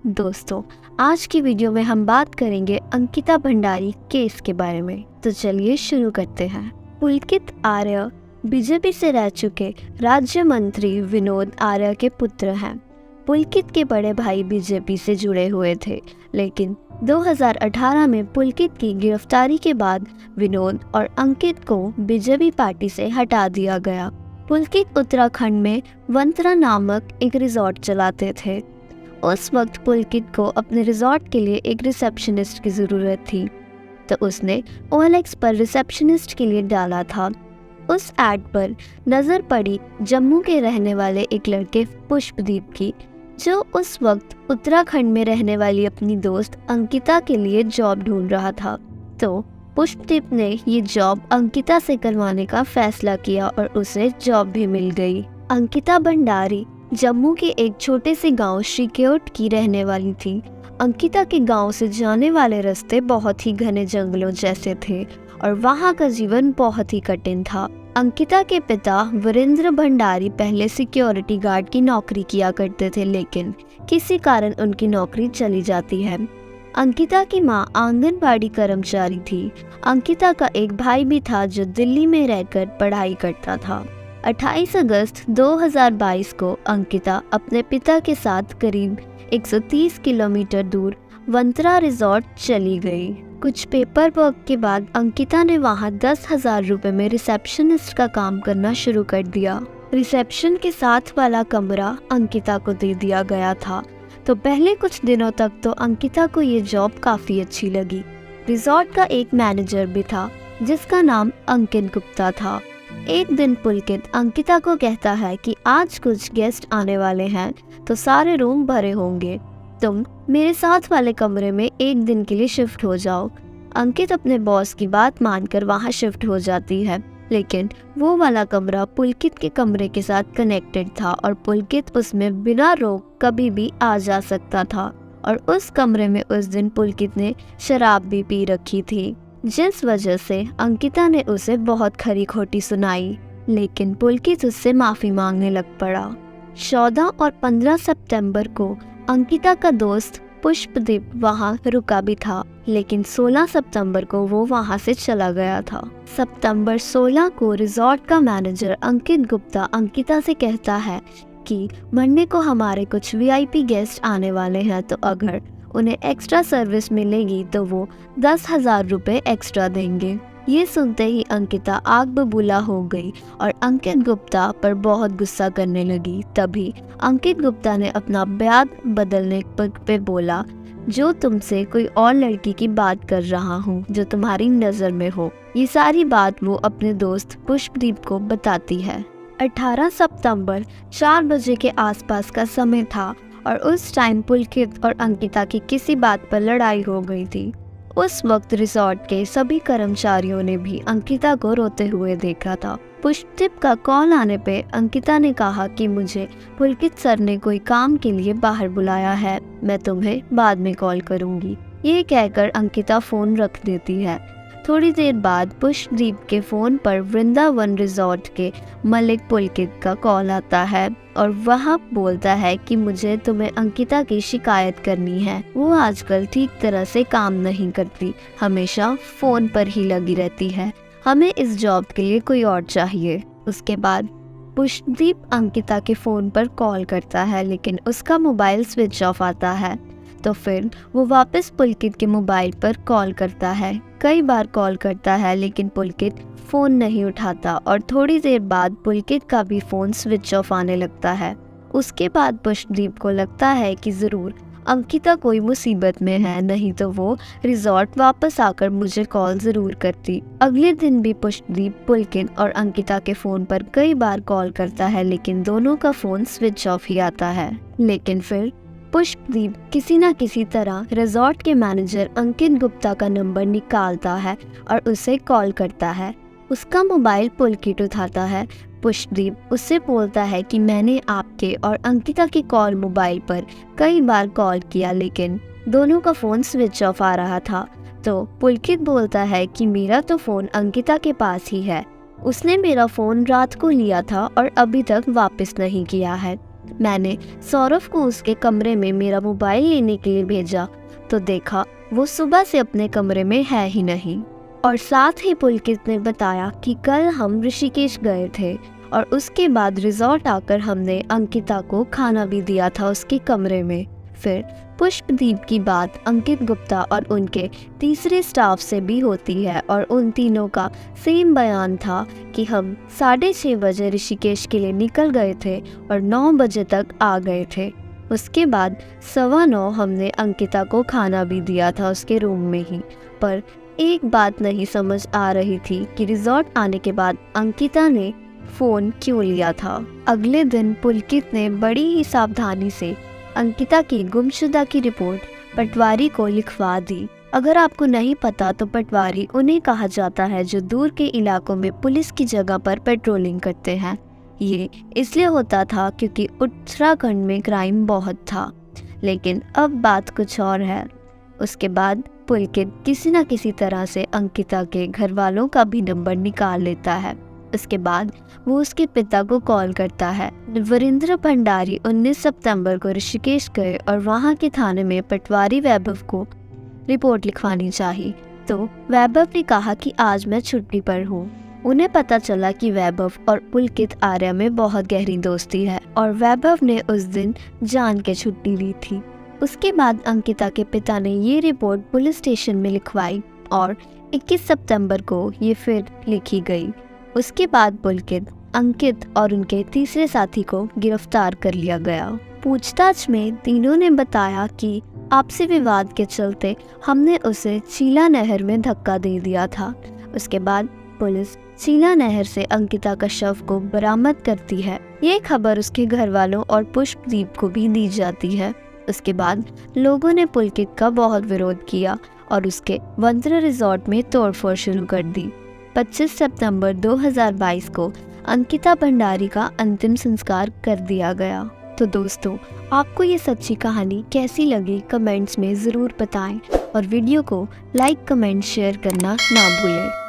दोस्तों, आज की वीडियो में हम बात करेंगे अंकिता भंडारी केस के बारे में। तो चलिए शुरू करते हैं। पुलकित आर्य बीजेपी से रह चुके राज्य मंत्री विनोद आर्य के पुत्र हैं। पुलकित के बड़े भाई बीजेपी से जुड़े हुए थे, लेकिन 2018 में पुलकित की गिरफ्तारी के बाद विनोद और अंकित को बीजेपी पार्टी से हटा दिया गया। पुलकित उत्तराखंड में वंत्रा नामक एक रिजॉर्ट चलाते थे। उस वक्त पुलकित को अपने रिजॉर्ट के लिए एक रिसेप्शनिस्ट की ज़रूरत थी, तो उसने OLX पर रिसेप्शनिस्ट के लिए डाला था। उस ऐड पर नज़र पड़ी जम्मू के रहने वाले एक लड़के पुष्पदीप की, जो उस वक्त उत्तराखंड में रहने वाली अपनी दोस्त अंकिता के लिए जॉब ढूंढ रहा था। तो पुष्पदीप ने ये जॉब अंकिता से करवाने का फैसला किया और उसे जॉब भी मिल गई। अंकिता भंडारी जम्मू के एक छोटे से गांव श्रीकेओट की रहने वाली थी। अंकिता के गांव से जाने वाले रास्ते बहुत ही घने जंगलों जैसे थे और वहां का जीवन बहुत ही कठिन था। अंकिता के पिता वीरेंद्र भंडारी पहले सिक्योरिटी गार्ड की नौकरी किया करते थे, लेकिन किसी कारण उनकी नौकरी चली जाती है। अंकिता की मां आंगनबाड़ी कर्मचारी थी। अंकिता का एक भाई भी था जो दिल्ली में रहकर पढ़ाई करता था। 28 अगस्त 2022 को अंकिता अपने पिता के साथ करीब 130 किलोमीटर दूर वंत्रा रिजॉर्ट चली गई। कुछ पेपर वर्क के बाद अंकिता ने वहां 10,000 रुपए में रिसेप्शनिस्ट का काम करना शुरू कर दिया। रिसेप्शन के साथ वाला कमरा अंकिता को दे दिया गया था, तो पहले कुछ दिनों तक तो अंकिता को ये जॉब काफ़ी अच्छी लगी। रिजॉर्ट का एक मैनेजर भी था जिसका नाम अंकित गुप्ता था। एक दिन पुलकित अंकिता को कहता है कि आज कुछ गेस्ट आने वाले हैं, तो सारे रूम भरे होंगे, तुम मेरे साथ वाले कमरे में एक दिन के लिए शिफ्ट हो जाओ। अंकित अपने बॉस की बात मानकर वहां शिफ्ट हो जाती है, लेकिन वो वाला कमरा पुलकित के कमरे के साथ कनेक्टेड था और पुलकित उसमें बिना रोक कभी भी आ जा सकता था। और उस कमरे में उस दिन पुलकित ने शराब भी पी रखी थी, जिस वजह से अंकिता ने उसे बहुत खरी खोटी सुनाई, लेकिन पुलकित उससे माफ़ी मांगने लग पड़ा। 14 और 15 सितंबर को अंकिता का दोस्त पुष्पदीप वहां रुका भी था, लेकिन 16 सितंबर को वो वहां से चला गया था। सितंबर 16 को रिजॉर्ट का मैनेजर अंकित गुप्ता अंकिता से कहता है कि मंडे को हमारे कुछ VIP गेस्ट आने वाले हैं, तो अगर उन्हें एक्स्ट्रा सर्विस मिलेगी तो वो 10,000 रुपये एक्स्ट्रा देंगे। ये सुनते ही अंकिता आग बबूला हो गई और अंकित गुप्ता पर बहुत गुस्सा करने लगी। तभी अंकित गुप्ता ने अपना बयान बदलने पे बोला, जो तुमसे कोई और लड़की की बात कर रहा हूँ जो तुम्हारी नज़र में हो। ये सारी बात वो अपने दोस्त पुष्पदीप को बताती है। 18 सितंबर 4 बजे के आसपास का समय था और उस टाइम पुलकित और अंकिता की किसी बात पर लड़ाई हो गई थी। उस वक्त रिजॉर्ट के सभी कर्मचारियों ने भी अंकिता को रोते हुए देखा था। पुष्पदीप का कॉल आने पे अंकिता ने कहा कि मुझे पुलकित सर ने कोई काम के लिए बाहर बुलाया है, मैं तुम्हें बाद में कॉल करूंगी। ये कहकर अंकिता फोन रख देती है। थोड़ी देर बाद पुष्पदीप के फ़ोन पर वृंदावन रिजॉर्ट के मलिक पुलकित का कॉल आता है और वह बोलता है कि मुझे तुम्हें अंकिता की शिकायत करनी है। वो आजकल ठीक तरह से काम नहीं करती, हमेशा फ़ोन पर ही लगी रहती है। हमें इस जॉब के लिए कोई और चाहिए। उसके बाद पुष्पदीप अंकिता के फ़ोन पर कॉल करता है, लेकिन उसका मोबाइल स्विच ऑफ आता है। तो फिर वो वापस पुलकित के मोबाइल पर कॉल करता है। कई बार कॉल करता है, लेकिन पुलकित फ़ोन नहीं उठाता और थोड़ी देर बाद पुलकित का भी फ़ोन स्विच ऑफ आने लगता है। उसके बाद पुष्पदीप को लगता है कि ज़रूर अंकिता कोई मुसीबत में है, नहीं तो वो रिजॉर्ट वापस आकर मुझे कॉल ज़रूर करती। अगले दिन भी पुष्पदीप पुलकित और अंकिता के फ़ोन पर कई बार कॉल करता है, लेकिन दोनों का फ़ोन स्विच ऑफ ही आता है। लेकिन फिर पुष्पदीप किसी न किसी तरह रिजॉर्ट के मैनेजर अंकित गुप्ता का नंबर निकालता है और उसे कॉल करता है। उसका मोबाइल पुलकित उठाता है। पुष्पदीप उससे बोलता है कि मैंने आपके और अंकिता की कॉल मोबाइल पर कई बार कॉल किया, लेकिन दोनों का फ़ोन स्विच ऑफ आ रहा था। तो पुलकित बोलता है कि मेरा तो फ़ोन अंकिता के पास ही है, उसने मेरा फ़ोन रात को लिया था और अभी तक वापस नहीं किया है। मैंने सौरभ को उसके कमरे में मेरा मोबाइल लेने के लिए भेजा तो देखा वो सुबह से अपने कमरे में है ही नहीं। और साथ ही पुलकित ने बताया कि कल हम ऋषिकेश गए थे और उसके बाद रिजॉर्ट आकर हमने अंकिता को खाना भी दिया था उसके कमरे में। फिर पुष्पदीप की बात अंकित गुप्ता और उनके तीसरे स्टाफ से भी होती है और उन तीनों का सेम बयान था कि हम 6:30 बजे ऋषिकेश के लिए निकल गए थे और 9 बजे तक आ गए थे। उसके बाद 9:15 हमने अंकिता को खाना भी दिया था उसके रूम में ही। पर एक बात नहीं समझ आ रही थी कि रिजॉर्ट आने के बाद अंकिता ने फ़ोन क्यों लिया था। अगले दिन पुलकित ने बड़ी ही सावधानी से अंकिता की गुमशुदा की रिपोर्ट पटवारी को लिखवा दी। अगर आपको नहीं पता तो पटवारी उन्हें कहा जाता है जो दूर के इलाकों में पुलिस की जगह पर पेट्रोलिंग करते हैं। ये इसलिए होता था क्योंकि उत्तराखंड में क्राइम बहुत था। लेकिन अब बात कुछ और है। उसके बाद पुलकित किसी न किसी तरह से अंकिता के घर वालों का भी नंबर निकाल लेता है। उसके बाद वो उसके पिता को कॉल करता है। वीरेंद्र भंडारी 19 सितंबर को ऋषिकेश गए और वहाँ के थाने में पटवारी वैभव को रिपोर्ट लिखवानी चाहिए। तो वैभव ने कहा कि आज मैं छुट्टी पर हूँ। उन्हें पता चला कि वैभव और पुलकित आर्या में बहुत गहरी दोस्ती है और वैभव ने उस दिन जान के छुट्टी ली थी। उसके बाद अंकिता के पिता ने ये रिपोर्ट पुलिस स्टेशन में लिखवाई और 21 सितंबर को ये फिर लिखी गई। उसके बाद पुलकित, अंकित और उनके तीसरे साथी को गिरफ्तार कर लिया गया। पूछताछ में तीनों ने बताया कि आपसी विवाद के चलते हमने उसे चीला नहर में धक्का दे दिया था। उसके बाद पुलिस चीला नहर से अंकिता का शव को बरामद करती है। ये खबर उसके घर वालों और पुष्पदीप को भी दी जाती है। उसके बाद लोगों ने पुलकित का बहुत विरोध किया और उसके वंतरा रिजॉर्ट में तोड़फोड़ शुरू कर दी। 25 सितंबर 2022 को अंकिता भंडारी का अंतिम संस्कार कर दिया गया। तो दोस्तों, आपको ये सच्ची कहानी कैसी लगी कमेंट्स में ज़रूर बताएं और वीडियो को लाइक, कमेंट, शेयर करना ना भूलें।